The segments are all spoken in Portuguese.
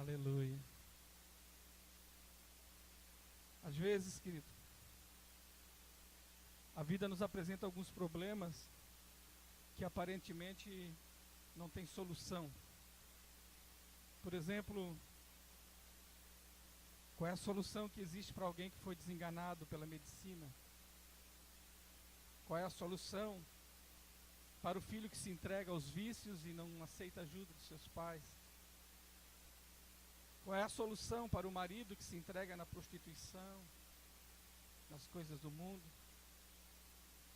Aleluia. Às vezes, querido, a vida nos apresenta alguns problemas que aparentemente não tem solução. Por exemplo, qual é a solução que existe para alguém que foi desenganado pela medicina? Qual é a solução para o filho que se entrega aos vícios e não aceita ajuda dos seus pais? Qual é a solução para o marido que se entrega na prostituição, nas coisas do mundo?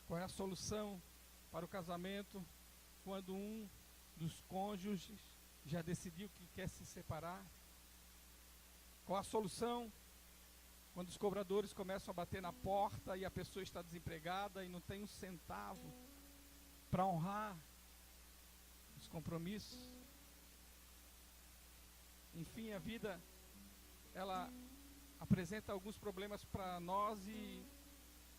Qual é a solução para o casamento quando um dos cônjuges já decidiu que quer se separar? Qual a solução quando os cobradores começam a bater na porta e a pessoa está desempregada e não tem um centavo para honrar os compromissos? Enfim, a vida, ela apresenta alguns problemas para nós e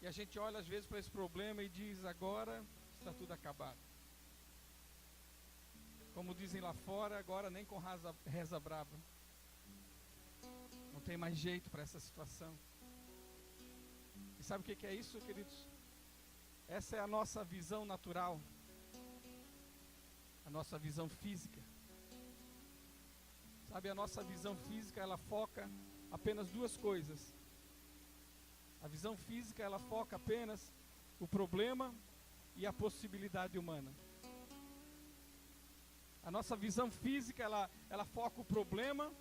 a gente olha às vezes para esse problema e diz: agora está tudo acabado. Como dizem lá fora, agora nem com reza brava. Não tem mais jeito para essa situação. E sabe o que é isso, queridos? Essa é a nossa visão natural, a nossa visão física. Sabe, a nossa visão física, ela foca apenas duas coisas. A visão física, ela foca apenas o problema e a possibilidade humana. A nossa visão física, ela foca o problema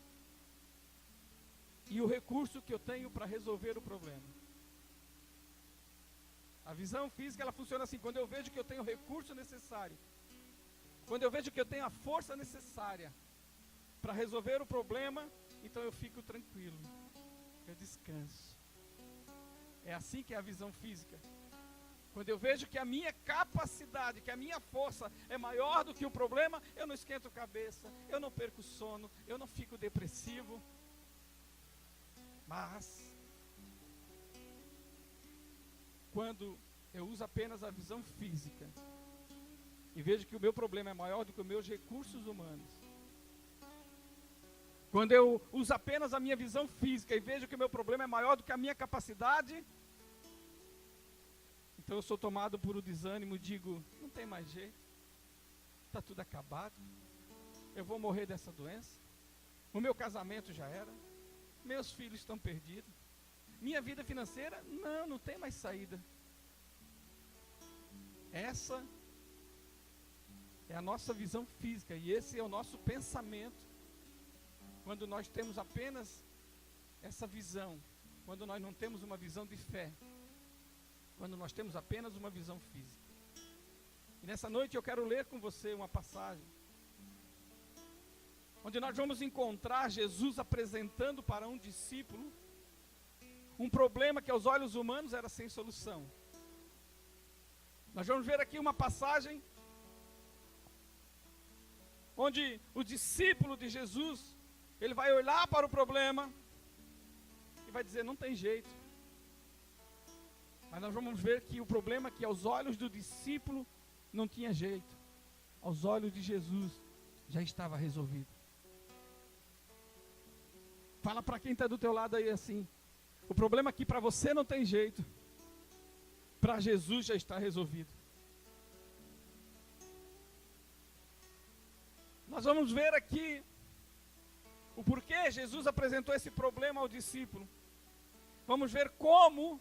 e o recurso que eu tenho para resolver o problema. A visão física, ela funciona assim: quando eu vejo que eu tenho o recurso necessário, quando eu vejo que eu tenho a força necessária para resolver o problema, então eu fico tranquilo, eu descanso. É assim que é a visão física. Quando eu vejo que a minha capacidade, que a minha força é maior do que o problema, eu não esquento a cabeça, eu não perco sono, eu não fico depressivo. Mas, quando eu uso apenas a visão física e vejo que o meu problema é maior do que os meus recursos humanos, quando eu uso apenas a minha visão física e vejo que o meu problema é maior do que a minha capacidade, então eu sou tomado por um desânimo e digo: não tem mais jeito, está tudo acabado, eu vou morrer dessa doença, o meu casamento já era, meus filhos estão perdidos, minha vida financeira, não tem mais saída. Essa é a nossa visão física e esse é o nosso pensamento. Quando nós temos apenas essa visão, quando nós não temos uma visão de fé, quando nós temos apenas uma visão física. E nessa noite eu quero ler com você uma passagem onde nós vamos encontrar Jesus apresentando para um discípulo um problema que aos olhos humanos era sem solução. Nós vamos ver aqui uma passagem onde o discípulo de Jesus, ele vai olhar para o problema e vai dizer: não tem jeito. Mas nós vamos ver que o problema que aos olhos do discípulo não tinha jeito, aos olhos de Jesus já estava resolvido. Fala para quem está do teu lado aí assim: o problema aqui para você não tem jeito, para Jesus já está resolvido. Nós vamos ver aqui o porquê Jesus apresentou esse problema ao discípulo. Vamos ver como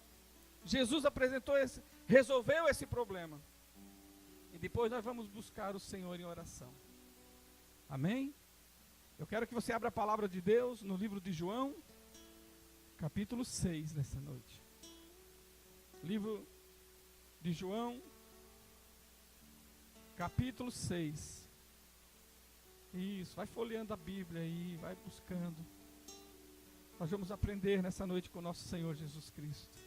Jesus resolveu esse problema. E depois nós vamos buscar o Senhor em oração. Amém? Eu quero que você abra a palavra de Deus no livro de João, capítulo 6, nessa noite. Livro de João, capítulo 6. Isso, vai folheando a Bíblia aí, vai buscando. Nós vamos aprender nessa noite com o nosso Senhor Jesus Cristo.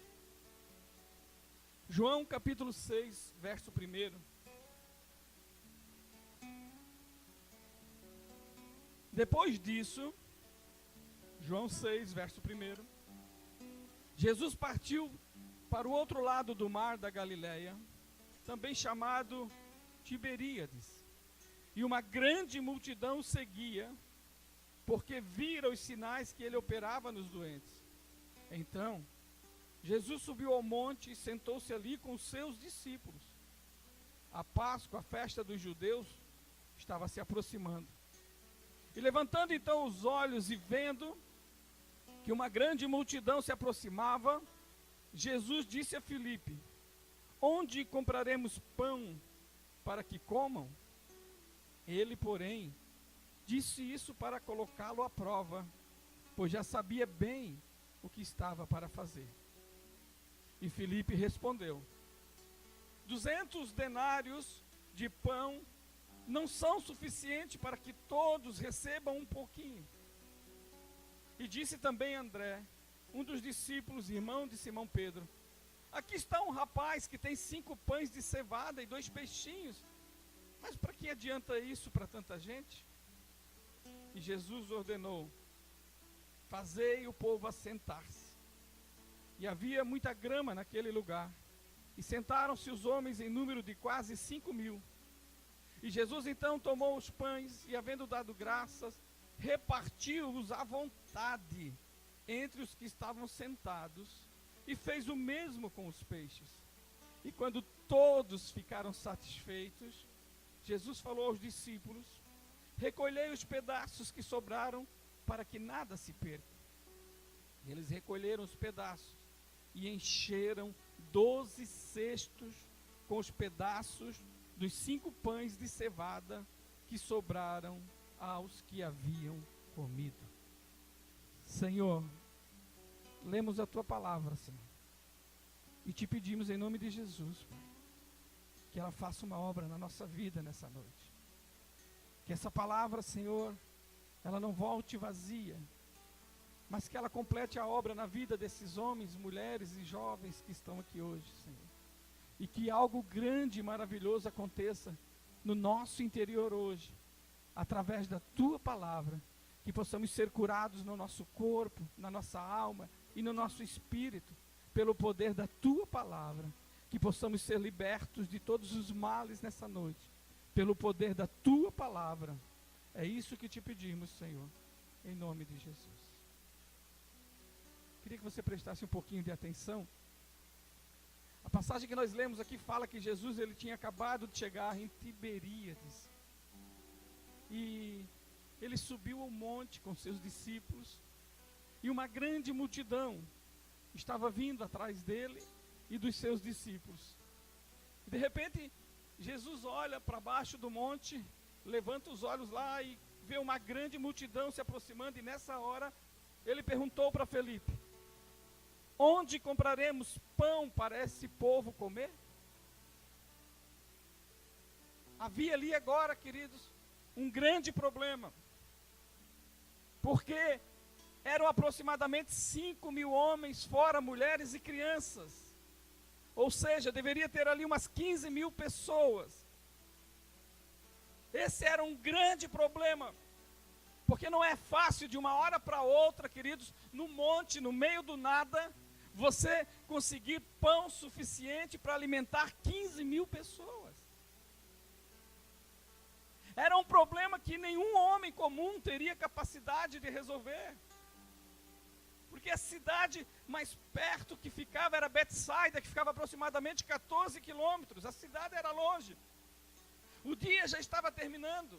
João capítulo 6, verso 1. Depois disso, João 6, verso 1. Jesus partiu para o outro lado do mar da Galileia, também chamado Tiberíades. E uma grande multidão seguia, porque viram os sinais que ele operava nos doentes. Então, Jesus subiu ao monte e sentou-se ali com os seus discípulos. A Páscoa, a festa dos judeus, estava se aproximando. E levantando então os olhos e vendo que uma grande multidão se aproximava, Jesus disse a Filipe: onde compraremos pão para que comam? Ele, porém, disse isso para colocá-lo à prova, pois já sabia bem o que estava para fazer. E Filipe respondeu: 200 denários de pão não são suficientes para que todos recebam um pouquinho. E disse também André, um dos discípulos, irmão de Simão Pedro: aqui está um rapaz que tem 5 pães de cevada e 2 peixinhos, mas para que adianta isso para tanta gente? E Jesus ordenou: fazei o povo assentar-se. E havia muita grama naquele lugar, e sentaram-se os homens em número de quase 5.000. E Jesus então tomou os pães, e havendo dado graças, repartiu-os à vontade entre os que estavam sentados, e fez o mesmo com os peixes. E quando todos ficaram satisfeitos, Jesus falou aos discípulos: recolhei os pedaços que sobraram, para que nada se perca. E eles recolheram os pedaços, e encheram 12 cestos com os pedaços dos 5 pães de cevada que sobraram aos que haviam comido. Senhor, lemos a tua palavra, Senhor, e te pedimos em nome de Jesus, Pai, que ela faça uma obra na nossa vida nessa noite. Que essa palavra, Senhor, ela não volte vazia, mas que ela complete a obra na vida desses homens, mulheres e jovens que estão aqui hoje, Senhor. E que algo grande e maravilhoso aconteça no nosso interior hoje, através da tua palavra, que possamos ser curados no nosso corpo, na nossa alma e no nosso espírito, pelo poder da tua palavra, que possamos ser libertos de todos os males nessa noite, pelo poder da tua palavra. É isso que te pedimos, Senhor, em nome de Jesus. Queria que você prestasse um pouquinho de atenção. A passagem que nós lemos aqui fala que Jesus ele tinha acabado de chegar em Tiberíades. E ele subiu ao monte com seus discípulos, e uma grande multidão estava vindo atrás dele e dos seus discípulos. E de repente, Jesus olha para baixo do monte, levanta os olhos lá e vê uma grande multidão se aproximando, e nessa hora ele perguntou para Filipe: onde compraremos pão para esse povo comer? Havia ali agora, queridos, um grande problema, porque eram aproximadamente 5.000 homens, fora mulheres e crianças, ou seja, deveria ter ali umas 15.000 pessoas. Esse era um grande problema, porque não é fácil de uma hora para outra, queridos, no monte, no meio do nada, você conseguir pão suficiente para alimentar 15.000 pessoas. Era um problema que nenhum homem comum teria capacidade de resolver. Porque a cidade mais perto que ficava era Betsaida, que ficava aproximadamente 14 quilômetros. A cidade era longe. O dia já estava terminando.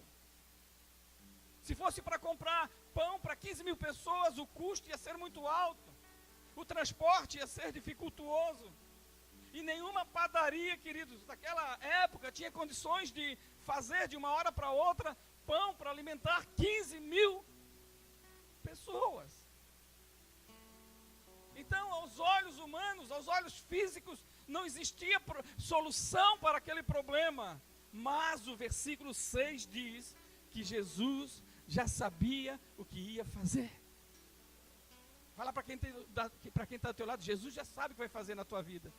Se fosse para comprar pão para 15.000 pessoas, o custo ia ser muito alto. O transporte ia ser dificultuoso. E nenhuma padaria, queridos, daquela época tinha condições de fazer de uma hora para outra pão para alimentar 15.000 pessoas. Então, aos olhos humanos, aos olhos físicos, não existia solução para aquele problema. Mas o versículo 6 diz que Jesus já sabia o que ia fazer. Fala para quem está do teu lado: Jesus já sabe o que vai fazer na tua vida.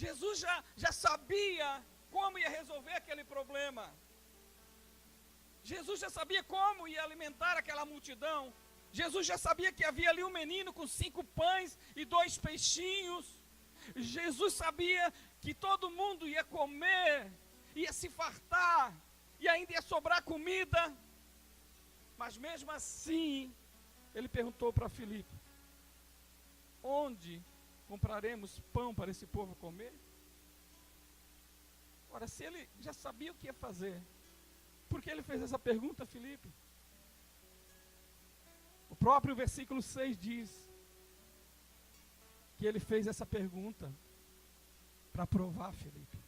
Jesus já sabia como ia resolver aquele problema. Jesus já sabia como ia alimentar aquela multidão. Jesus já sabia que havia ali um menino com 5 pães e 2 peixinhos. Jesus sabia que todo mundo ia comer. ia se fartar, e ainda ia sobrar comida. Mas mesmo assim, ele perguntou para Filipe: onde compraremos pão para esse povo comer? Ora, se ele já sabia o que ia fazer, por que ele fez essa pergunta a Filipe? O próprio versículo 6 diz que ele fez essa pergunta para provar Filipe.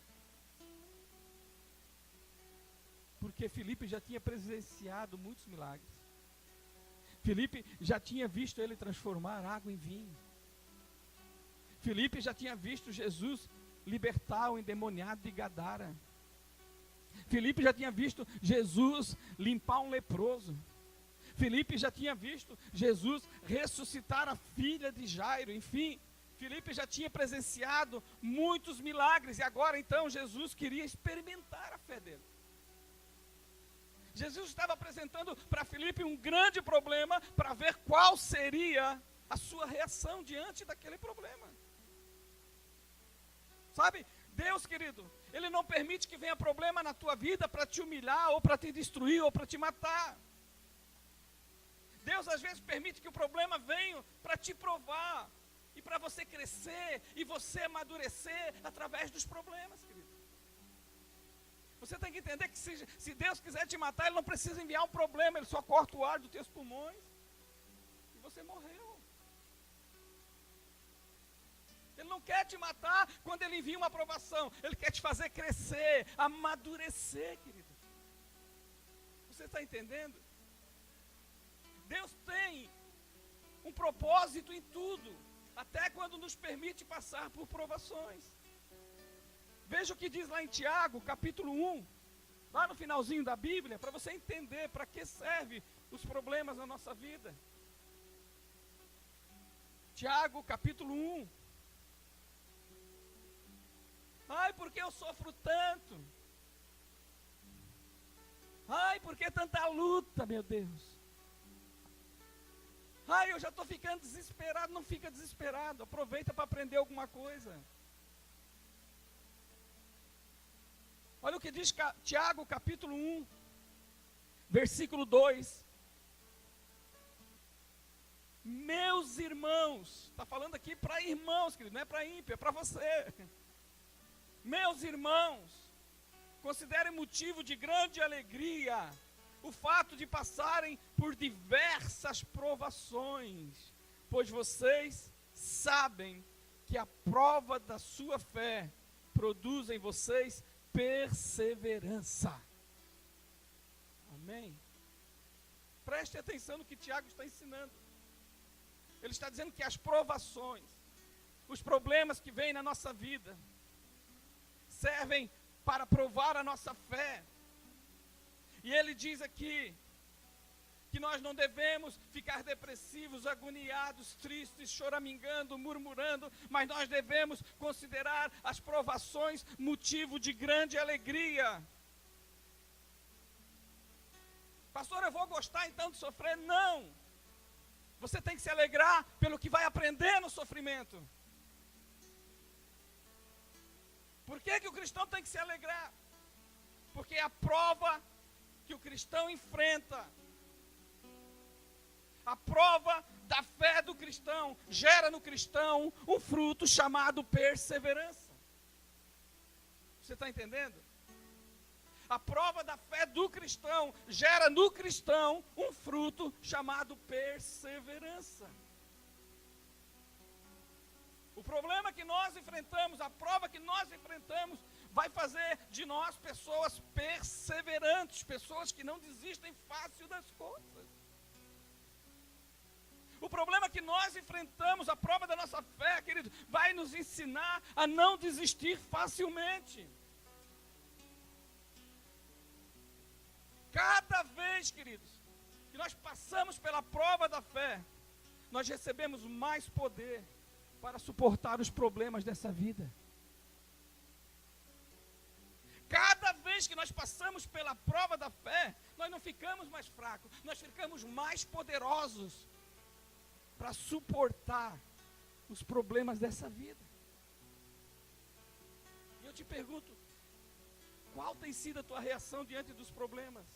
Porque Filipe já tinha presenciado muitos milagres. Filipe já tinha visto ele transformar água em vinho. Filipe já tinha visto Jesus libertar o endemoniado de Gadara. Filipe já tinha visto Jesus limpar um leproso. Filipe já tinha visto Jesus ressuscitar a filha de Jairo. Enfim, Filipe já tinha presenciado muitos milagres. E agora então Jesus queria experimentar a fé dele. Jesus estava apresentando para Filipe um grande problema para ver qual seria a sua reação diante daquele problema. Sabe, Deus, querido, Ele não permite que venha problema na tua vida para te humilhar, ou para te destruir, ou para te matar. Deus às vezes permite que o problema venha para te provar, e para você crescer, e você amadurecer através dos problemas, querido. Você tem que entender que se Deus quiser te matar, Ele não precisa enviar um problema, Ele só corta o ar dos teus pulmões, e você morreu. Ele não quer te matar quando Ele envia uma aprovação, Ele quer te fazer crescer, amadurecer, querido. Você está entendendo? Deus tem um propósito em tudo, até quando nos permite passar por provações. Veja o que diz lá em Tiago, capítulo 1, lá no finalzinho da Bíblia, para você entender para que servem os problemas na nossa vida. Tiago, capítulo 1. Ai, por que eu sofro tanto? Ai, por que tanta luta, meu Deus? Ai, eu já estou ficando desesperado. Não fica desesperado, aproveita para aprender alguma coisa. Olha o que diz Tiago, capítulo 1, versículo 2. Meus irmãos, está falando aqui para irmãos, querido, não é para ímpio, é para você. Meus irmãos, considerem motivo de grande alegria o fato de passarem por diversas provações, pois vocês sabem que a prova da sua fé produz em vocês perseverança. Amém? Preste atenção no que Tiago está ensinando. Ele está dizendo que as provações, os problemas que vêm na nossa vida, servem para provar a nossa fé. E ele diz aqui que nós não devemos ficar depressivos, agoniados, tristes, choramingando, murmurando, mas nós devemos considerar as provações motivo de grande alegria. Pastor, eu vou gostar então de sofrer? Não! Você tem que se alegrar pelo que vai aprender no sofrimento. Por que o cristão tem que se alegrar? Porque é a prova que o cristão enfrenta. A prova da fé do cristão gera no cristão um fruto chamado perseverança. Você está entendendo? A prova da fé do cristão gera no cristão um fruto chamado perseverança. O problema que nós enfrentamos, a prova que nós enfrentamos, vai fazer de nós pessoas perseverantes, pessoas que não desistem fácil das coisas. O problema que nós enfrentamos, a prova da nossa fé, querido, vai nos ensinar a não desistir facilmente. Cada vez, queridos, que nós passamos pela prova da fé, nós recebemos mais poder para suportar os problemas dessa vida. Cada vez que nós passamos pela prova da fé, nós não ficamos mais fracos, nós ficamos mais poderosos para suportar os problemas dessa vida. E eu te pergunto, Qual tem sido a tua reação diante dos problemas?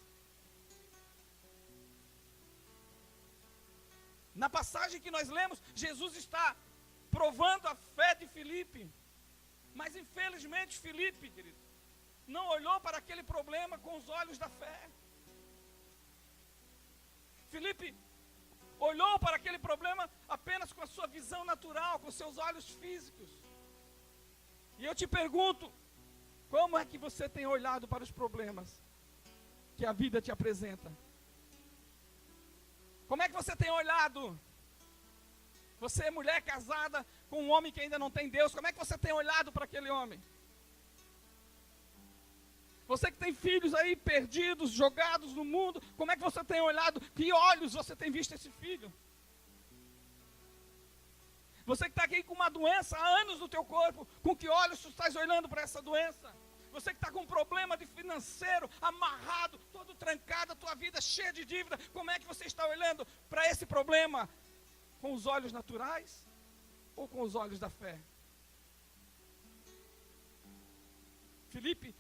Na passagem que nós lemos, Jesus está provando a fé de Filipe. Mas infelizmente Filipe, querido, não olhou para aquele problema com os olhos da fé. Filipe olhou para aquele problema apenas com a sua visão natural, com seus olhos físicos. E eu te pergunto, como é que você tem olhado para os problemas que a vida te apresenta? Como é que você tem olhado? Você é mulher casada com um homem que ainda não tem Deus, como é que você tem olhado para aquele homem? Você que tem filhos aí perdidos, jogados no mundo, como é que você tem olhado? Que olhos você tem visto esse filho? Você que está aqui com uma doença há anos no teu corpo, com que olhos tu estás olhando para essa doença? Você que está com um problema de financeiro, amarrado, todo trancado, a tua vida cheia de dívida, como é que você está olhando para esse problema? Com os olhos naturais ou com os olhos da fé? Filipe,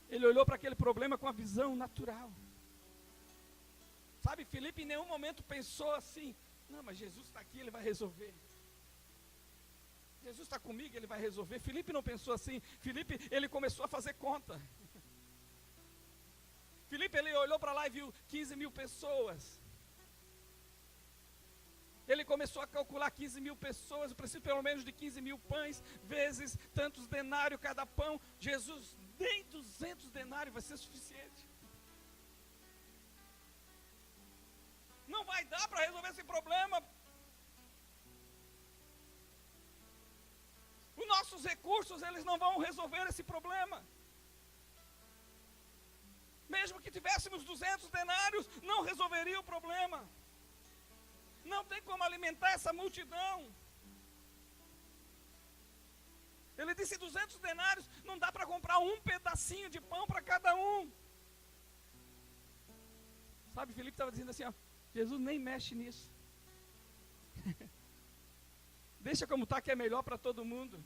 ele olhou para aquele problema com a visão natural. Sabe, Filipe em nenhum momento pensou assim, não, mas Jesus está aqui, ele vai resolver. Jesus está comigo, ele vai resolver. Filipe não pensou assim. Filipe, ele começou a fazer conta. Filipe, ele olhou para lá e viu 15 mil pessoas. Ele começou a calcular 15 mil pessoas, eu preciso pelo menos de 15 mil pães, vezes tantos denários cada pão. Jesus, nem 200 denários vai ser suficiente. Não vai dar para resolver esse problema. Os nossos recursos, eles não vão resolver esse problema. Mesmo que tivéssemos 200 denários, não resolveria o problema. Não tem como alimentar essa multidão. Ele disse 200 denários, não dá para comprar um pedacinho de pão para cada um. Sabe, Filipe estava dizendo assim, ó, Jesus nem mexe nisso. Deixa como está que é melhor para todo mundo.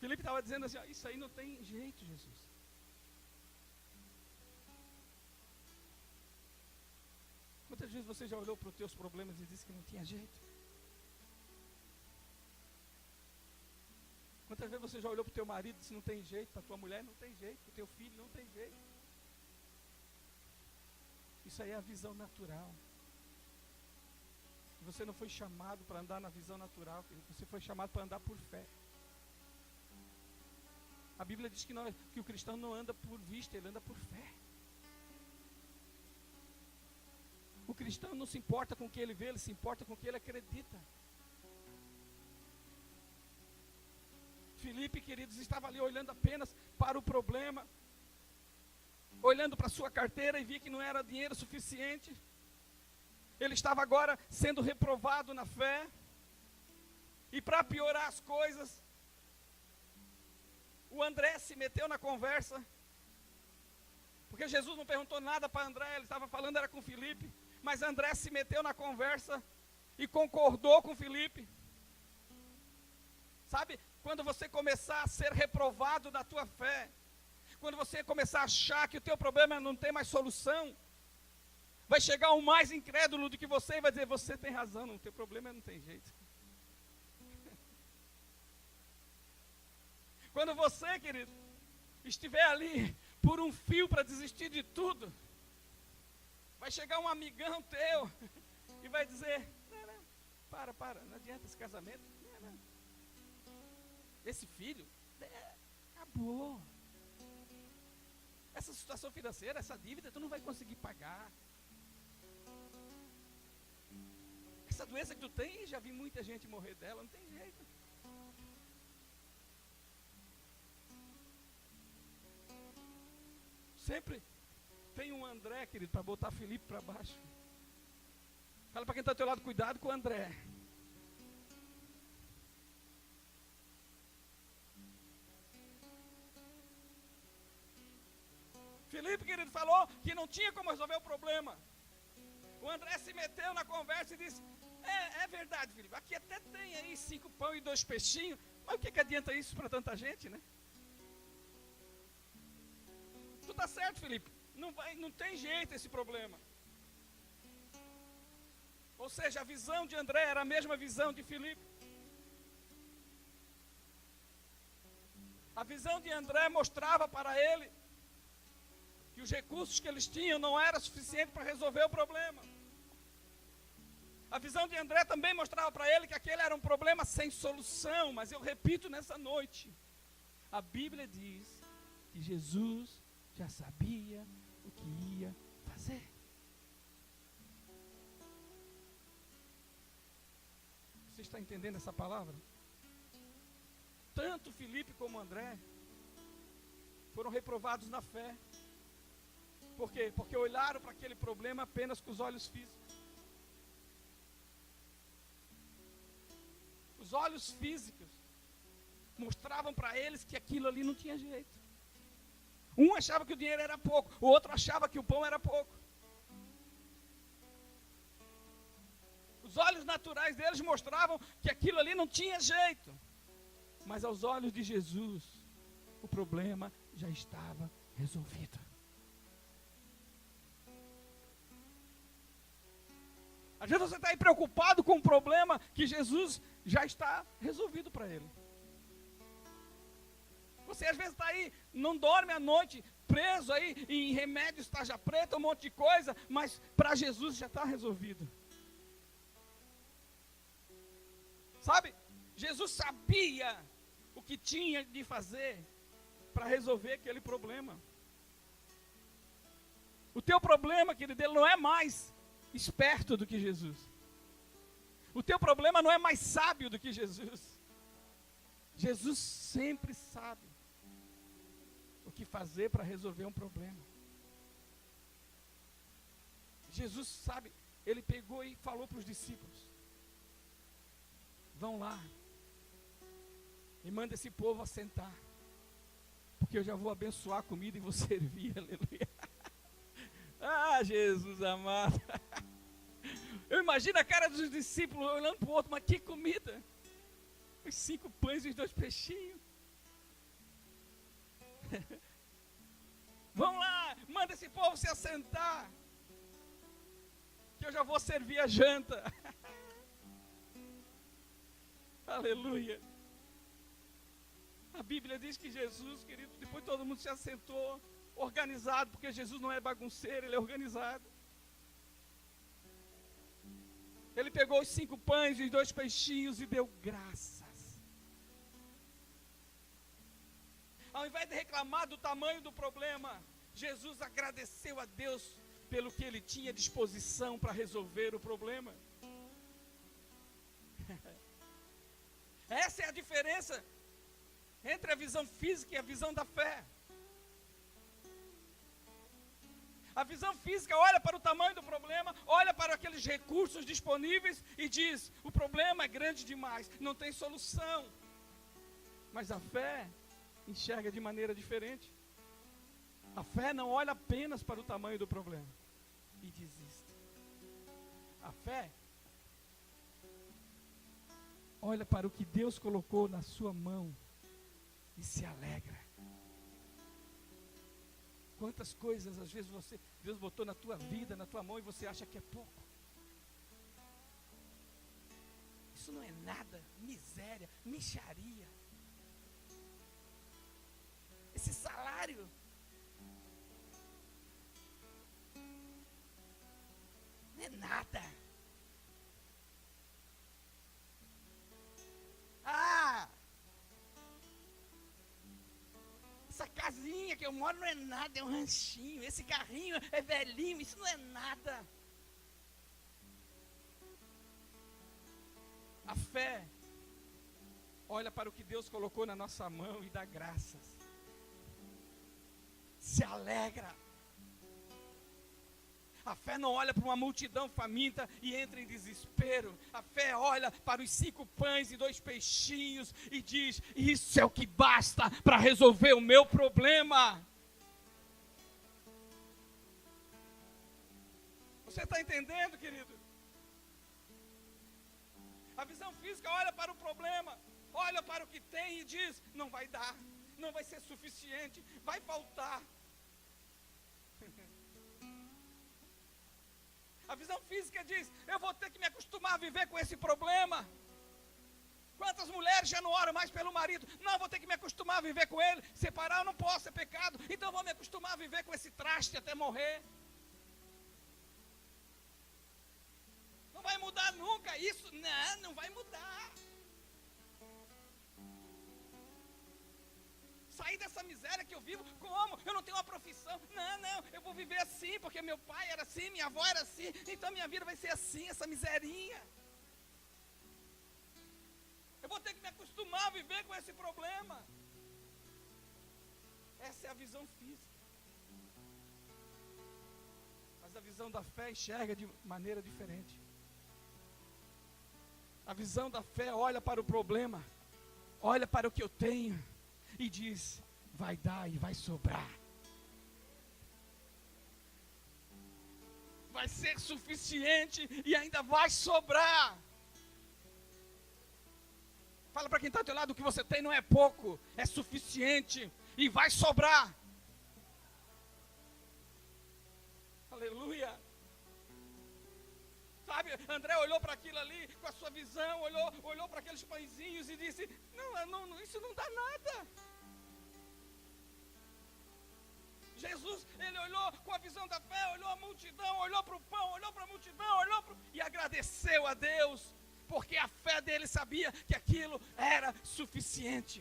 Filipe estava dizendo assim, ó, isso aí não tem jeito, Jesus. Quantas vezes você já olhou para os teus problemas e disse que não tinha jeito? Quantas vezes você já olhou para o teu marido e disse não tem jeito, para a tua mulher não tem jeito, para o teu filho não tem jeito? Isso aí é a visão natural. Você não foi chamado para andar na visão natural, você foi chamado para andar por fé. A Bíblia diz que o cristão não anda por vista, ele anda por fé. O cristão não se importa com o que ele vê, ele se importa com o que ele acredita. Filipe, queridos, estava ali olhando apenas para o problema, olhando para a sua carteira e via que não era dinheiro suficiente. Ele estava agora sendo reprovado na fé. E para piorar as coisas, o André se meteu na conversa. Porque Jesus não perguntou nada para André, ele estava falando era com Filipe. Mas André se meteu na conversa e concordou com Filipe. Sabe, quando você começar a ser reprovado da tua fé, quando você começar a achar que o teu problema não tem mais solução, vai chegar um mais incrédulo do que você e vai dizer, você tem razão, o teu problema não tem jeito. Quando você, querido, estiver ali por um fio para desistir de tudo, vai chegar um amigão teu e vai dizer, não, para, não adianta esse casamento, não. Esse filho, acabou. Essa situação financeira, essa dívida, tu não vai conseguir pagar. Essa doença que tu tem, já vi muita gente morrer dela, não tem jeito. Sempre tem um André, querido, para botar Filipe para baixo. Fala para quem está ao teu lado, cuidado com o André. Filipe, querido, falou que não tinha como resolver o problema. O André se meteu na conversa e disse, é verdade, Filipe, aqui até tem aí 5 pão e 2 peixinhos, Mas o que adianta isso para tanta gente, né? Tu tá certo, Felipe. Não tem jeito esse problema. Ou seja, a visão de André era a mesma visão de Filipe. A visão de André mostrava para ele que os recursos que eles tinham não eram suficientes para resolver o problema. A visão de André também mostrava para ele que aquele era um problema sem solução. Mas eu repito nessa noite, a Bíblia diz que Jesus já sabia o que ia fazer. Você está entendendo essa palavra? Tanto Filipe como André foram reprovados na fé. Por quê? Porque olharam para aquele problema apenas com os olhos físicos. Os olhos físicos mostravam para eles que aquilo ali não tinha jeito. Um achava que o dinheiro era pouco, o outro achava que o pão era pouco. Os olhos naturais deles mostravam que aquilo ali não tinha jeito. Mas aos olhos de Jesus, o problema já estava resolvido. Às vezes você está aí preocupado com um problema que Jesus já está resolvido para ele. Você às vezes está aí, não dorme à noite, preso aí em remédios tarja preta, um monte de coisa, mas para Jesus já está resolvido. Sabe? Jesus sabia o que tinha de fazer para resolver aquele problema. O teu problema, querido, ele não é mais esperto do que Jesus. O teu problema não é mais sábio do que Jesus. Jesus sempre sabe o que fazer para resolver um problema. Jesus sabe, ele pegou e falou para os discípulos: vão lá e manda esse povo assentar, porque eu já vou abençoar a comida e vou servir, aleluia. Ah, Jesus amado. Eu imagino a cara dos discípulos olhando para o outro, mas que comida? Os 5 pães e os 2 peixinhos. Vão lá, manda esse povo se assentar, que eu já vou servir a janta. Aleluia. A Bíblia diz que Jesus, querido, depois todo mundo se assentou, organizado, porque Jesus não é bagunceiro, ele é organizado. Ele pegou os 5 pães e os 2 peixinhos e deu graças. Ao invés de reclamar do tamanho do problema, Jesus agradeceu a Deus pelo que ele tinha disposição para resolver o problema. Essa é a diferença entre a visão física e a visão da fé. A visão física olha para o tamanho do problema, olha para aqueles recursos disponíveis e diz: o problema é grande demais, não tem solução. Mas a fé enxerga de maneira diferente. A fé não olha apenas para o tamanho do problema e desiste. A fé olha para o que Deus colocou na sua mão e se alegra. Quantas coisas às vezes Deus botou na tua vida, na tua mão, e você acha que é pouco. Isso não é nada, miséria, mixaria. Esse salário não é nada. Essa casinha que eu moro não é nada, é um ranchinho. Esse carrinho é velhinho, isso não é nada. A fé olha para o que Deus colocou na nossa mão e dá graças. Se alegra. A fé não olha para uma multidão faminta e entra em desespero. A fé olha para os 5 pães e 2 peixinhos e diz: isso é o que basta para resolver o meu problema. Você está entendendo, querido? A visão física olha para o problema, olha para o que tem e diz: não vai dar, não vai ser suficiente, vai faltar. A visão física diz: eu vou ter que me acostumar a viver com esse problema. Quantas mulheres já não oram mais pelo marido? Não, vou ter que me acostumar a viver com ele. Separar eu não posso, é pecado. Então vou me acostumar a viver com esse traste até morrer. Não vai mudar nunca isso. Não vai mudar. Sair dessa miséria que eu vivo, como? Eu não tenho uma profissão. Não, eu vou viver assim, porque meu pai era assim, minha avó era assim. Então minha vida vai ser assim, essa miserinha. Eu vou ter que me acostumar a viver com esse problema. Essa é a visão física. Mas a visão da fé enxerga de maneira diferente. A visão da fé olha para o problema, olha para o que eu tenho e diz: vai dar e vai sobrar. Vai ser suficiente e ainda vai sobrar. Fala para quem está ao teu lado: o que você tem não é pouco, é suficiente e vai sobrar. Aleluia. Sabe, André olhou para aquilo ali com a sua visão, olhou para aqueles pãezinhos e disse: não, isso não dá nada. Jesus, ele olhou com a visão da fé, olhou a multidão, olhou para o pão, olhou para a multidão, e agradeceu a Deus, porque a fé dele sabia que aquilo era suficiente.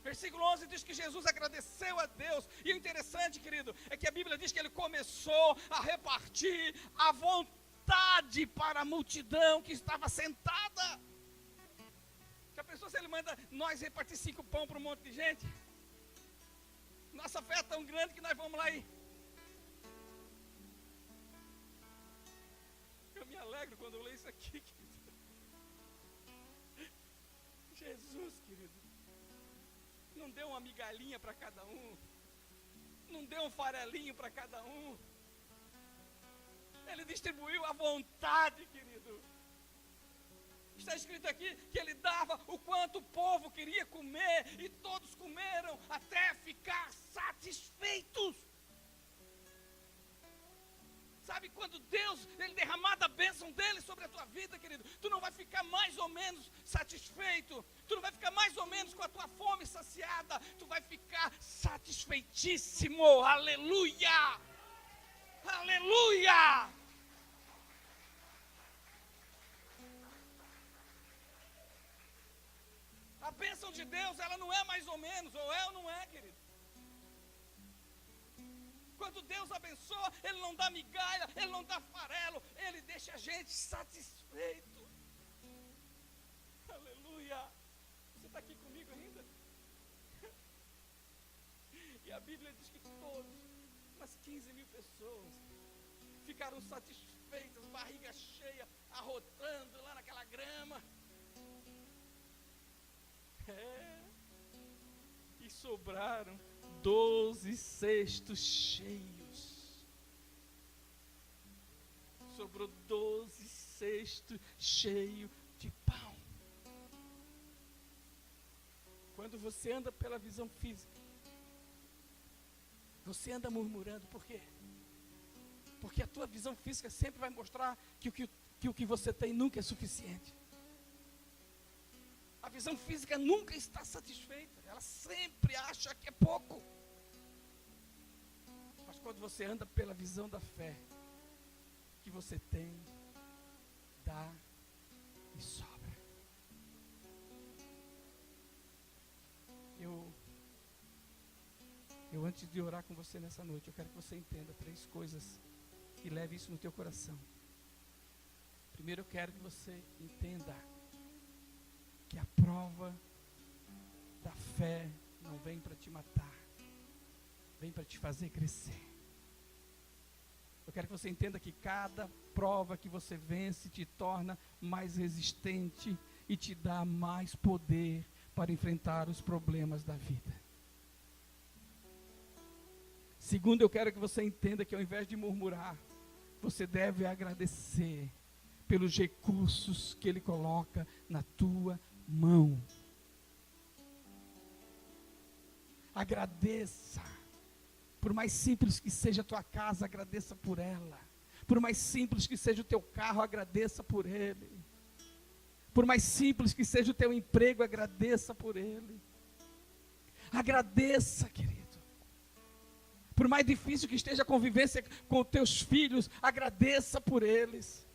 Versículo 11 diz que Jesus agradeceu a Deus. E o interessante, querido, é que a Bíblia diz que ele começou a repartir a vontade para a multidão que estava sentada. Já pensou se ele manda nós repartir 5 pão para um monte de gente? Nossa fé é tão grande que nós vamos lá e... Eu me alegro quando eu leio isso aqui, querido. Jesus, querido, não deu uma migalhinha para cada um, não deu um farelinho para cada um, ele distribuiu à vontade, querido. Está escrito aqui que ele dava o quanto o povo queria comer, e todos comeram até ficar satisfeitos. Sabe, quando Deus, ele derramar a bênção dele sobre a tua vida, querido, tu não vai ficar mais ou menos satisfeito, tu não vai ficar mais ou menos com a tua fome saciada, tu vai ficar satisfeitíssimo. Aleluia! Aleluia! A bênção de Deus, ela não é mais ou menos, ou é ou não é, querido. Quando Deus abençoa, ele não dá migalha, ele não dá farelo, ele deixa a gente satisfeito. Aleluia. Você está aqui comigo ainda? E a Bíblia diz que todos, umas 15 mil pessoas, ficaram satisfeitas, barriga cheia, arrotando lá naquela grama. E sobraram 12 cestos cheios. Sobrou 12 cestos cheios de pão. Quando você anda pela visão física, você anda murmurando. Por quê? Porque a tua visão física sempre vai mostrar que o que você tem nunca é suficiente. A visão física nunca está satisfeita. Ela sempre acha que é pouco. Mas quando você anda pela visão da fé, que você tem, dá e sobra. Eu antes de orar com você nessa noite, eu quero que você entenda 3 coisas e leve isso no teu coração. Primeiro, eu quero que você entenda que a prova da fé não vem para te matar, vem para te fazer crescer. Eu quero que você entenda que cada prova que você vence te torna mais resistente e te dá mais poder para enfrentar os problemas da vida. Segundo, eu quero que você entenda que ao invés de murmurar, você deve agradecer, pelos recursos que Ele coloca na tua mão. Agradeça. Por mais simples que seja a tua casa, agradeça por ela. Por mais simples que seja o teu carro, agradeça por ele. Por mais simples que seja o teu emprego, agradeça por ele. Agradeça, querido. Por mais difícil que esteja a convivência com os teus filhos, agradeça por eles.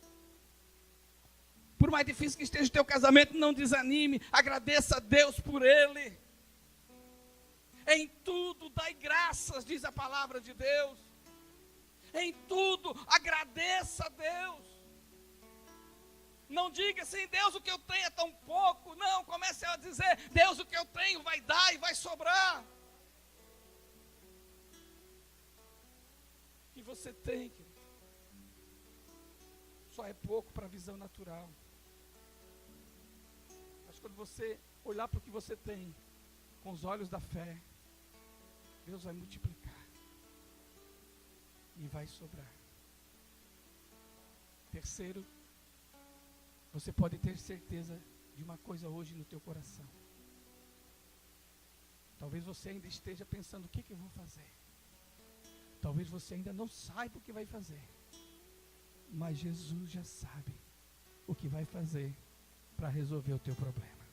Por mais difícil que esteja o teu casamento, não desanime, agradeça a Deus por ele. Em tudo dai graças, diz a palavra de Deus. Em tudo agradeça a Deus. Não diga assim, Deus, o que eu tenho é tão pouco. Não, comece a dizer, Deus, o que eu tenho vai dar e vai sobrar. O que você tem, querido, só é pouco para a visão natural. Mas quando você olhar para o que você tem, com os olhos da fé, Deus vai multiplicar. E vai sobrar. Terceiro, você pode ter certeza de uma coisa hoje no teu coração. Talvez você ainda esteja pensando, o que eu vou fazer? Talvez você ainda não saiba o que vai fazer. Mas Jesus já sabe o que vai fazer para resolver o teu problema.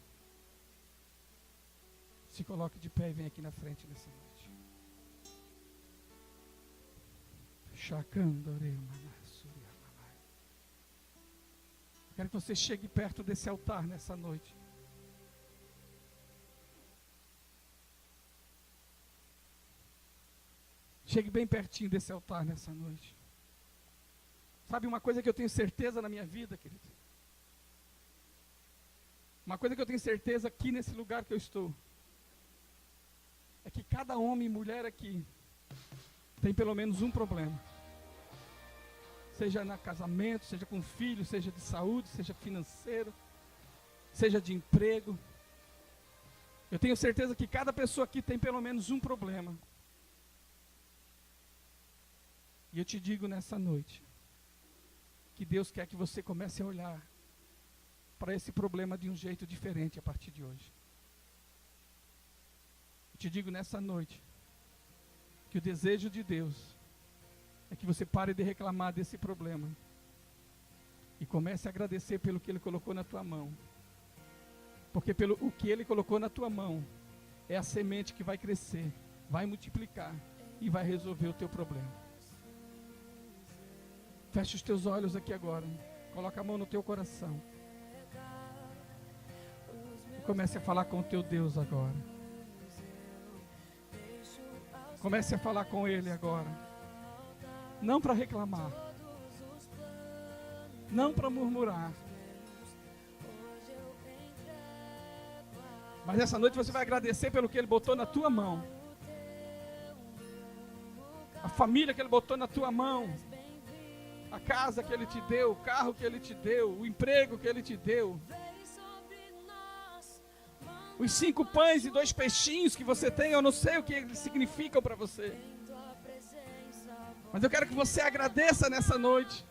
Se coloque de pé e vem aqui na frente nessa noite. Quero que você chegue perto desse altar nessa noite. Chegue bem pertinho desse altar nessa noite. Sabe uma coisa que eu tenho certeza na minha vida, querido? Uma coisa que eu tenho certeza aqui nesse lugar que eu estou. É que cada homem e mulher aqui tem pelo menos um problema. Seja no casamento, seja com filho, seja de saúde, seja financeiro, seja de emprego. Eu tenho certeza que cada pessoa aqui tem pelo menos um problema. E eu te digo nessa noite, que Deus quer que você comece a olhar para esse problema de um jeito diferente a partir de hoje. Eu te digo nessa noite, que o desejo de Deus é que você pare de reclamar desse problema e comece a agradecer pelo que Ele colocou na tua mão. Porque o que Ele colocou na tua mão é a semente que vai crescer, vai multiplicar e vai resolver o teu problema. Feche os teus olhos aqui agora, coloca a mão no teu coração e comece a falar com o teu Deus agora. Comece a falar com Ele agora. Não para reclamar, não para murmurar, mas essa noite você vai agradecer pelo que Ele botou na tua mão, a família que Ele botou na tua mão, a casa que Ele te deu, o carro que Ele te deu, o emprego que Ele te deu, os 5 pães e 2 peixinhos que você tem. Eu não sei o que eles significam para você, mas eu quero que você agradeça nessa noite.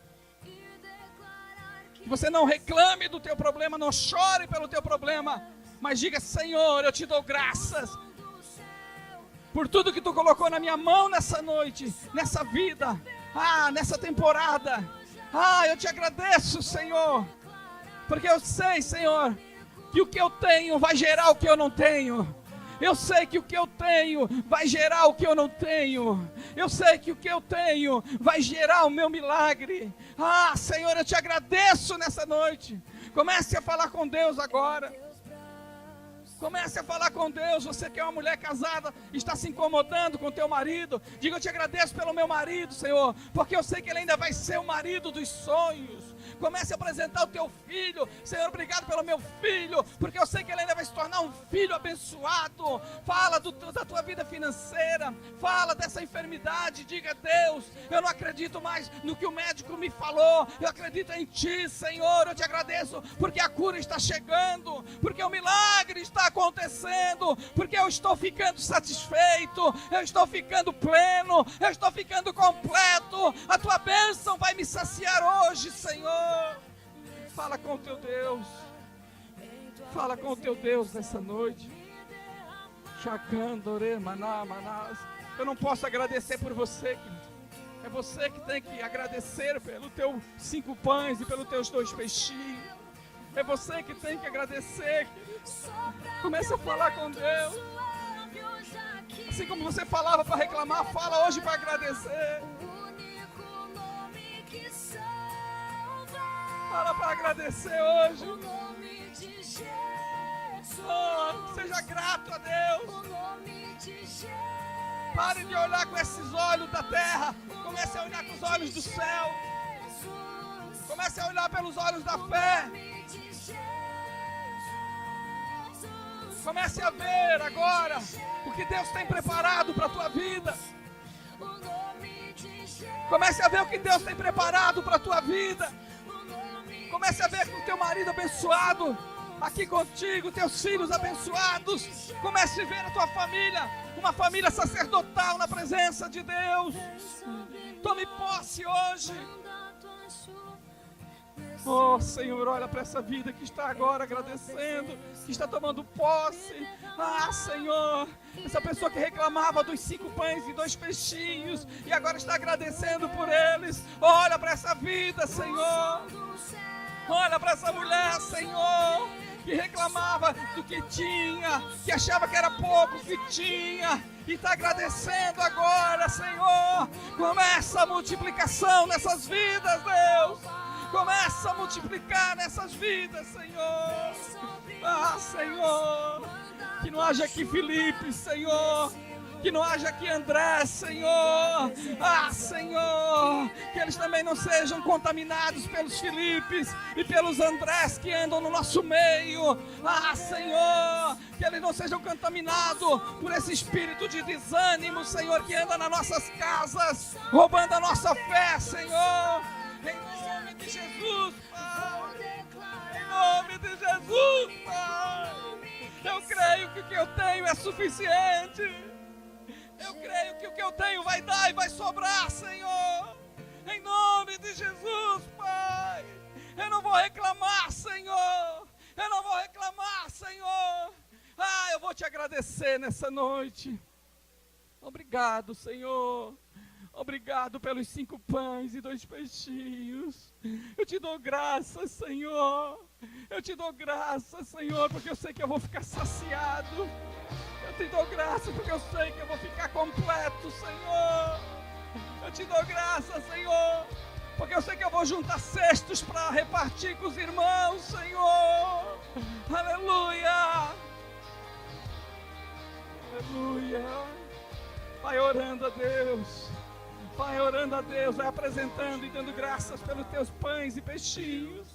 Que você não reclame do teu problema, não chore pelo teu problema, mas diga: Senhor, eu te dou graças por tudo que Tu colocou na minha mão nessa noite, nessa vida, nessa temporada. Eu te agradeço, Senhor, porque eu sei, Senhor, que o que eu tenho vai gerar o que eu não tenho. Eu sei que o que eu tenho vai gerar o que eu não tenho. Eu sei que o que eu tenho vai gerar o meu milagre. Senhor, eu te agradeço nessa noite. Comece a falar com Deus agora. Comece a falar com Deus. Você que é uma mulher casada, está se incomodando com teu marido, diga: eu te agradeço pelo meu marido, Senhor, porque eu sei que ele ainda vai ser o marido dos sonhos. Comece a apresentar o teu filho: Senhor, obrigado pelo meu filho, porque eu sei que ele ainda vai se tornar um filho abençoado. Fala da tua vida financeira, fala dessa enfermidade. Diga: Deus, eu não acredito mais no que o médico me falou, eu acredito em Ti, Senhor. Eu te agradeço porque a cura está chegando, porque o milagre está acontecendo, porque eu estou ficando satisfeito, eu estou ficando pleno, eu estou ficando completo. A Tua bênção vai me saciar hoje, Senhor. Fala com o teu Deus. Fala com o teu Deus nessa noite. Chacandore, maná, manás. Eu não posso agradecer por você, querido. É você que tem que agradecer pelo teu 5 pães e pelos teus 2 peixinhos. É você que tem que agradecer, querido. Comece a falar com Deus. Assim como você falava para reclamar, fala hoje para agradecer. Fala para agradecer hoje. Oh, seja grato a Deus. Pare de olhar com esses olhos da terra. Comece a olhar com os olhos do céu. Comece a olhar pelos olhos da fé. Comece a ver agora o que Deus tem preparado para a tua vida. Comece a ver o que Deus tem preparado para a tua vida. Comece a ver com o teu marido abençoado aqui contigo, teus filhos abençoados. Comece a ver a tua família, uma família sacerdotal na presença de Deus. Tome posse hoje. Oh Senhor, olha para essa vida que está agora agradecendo, que está tomando posse. Ah Senhor, essa pessoa que reclamava dos 5 pães e 2 peixinhos e agora está agradecendo por eles. Olha para essa vida, Senhor. Olha para essa mulher, Senhor, que reclamava do que tinha, que achava que era pouco que tinha, e está agradecendo agora, Senhor. Começa a multiplicação nessas vidas, Deus. Começa a multiplicar nessas vidas, Senhor. Ah, Senhor, que não haja aqui Felipe, Senhor. Que não haja aqui André, Senhor. Ah, Senhor, que eles também não sejam contaminados pelos Filipes e pelos Andrés que andam no nosso meio. Ah, Senhor, que eles não sejam contaminados por esse espírito de desânimo, Senhor, que anda nas nossas casas, roubando a nossa fé, Senhor. Em nome de Jesus, Pai. Em nome de Jesus, Pai. Eu creio que o que eu tenho é suficiente. Eu creio que o que eu tenho vai dar e vai sobrar, Senhor. Em nome de Jesus, Pai. Eu não vou reclamar, Senhor. Eu não vou reclamar, Senhor. Ah, eu vou te agradecer nessa noite. Obrigado, Senhor. Obrigado pelos 5 pães e 2 peixinhos. Eu te dou graças, Senhor. Eu te dou graças, Senhor, porque eu sei que eu vou ficar saciado. Eu te dou graças porque eu sei que eu vou ficar completo, Senhor. Eu te dou graças, Senhor, porque eu sei que eu vou juntar cestos para repartir com os irmãos, Senhor. Aleluia. Aleluia. Vai orando a Deus. Vai orando a Deus, vai apresentando e dando graças pelos teus pães e peixinhos.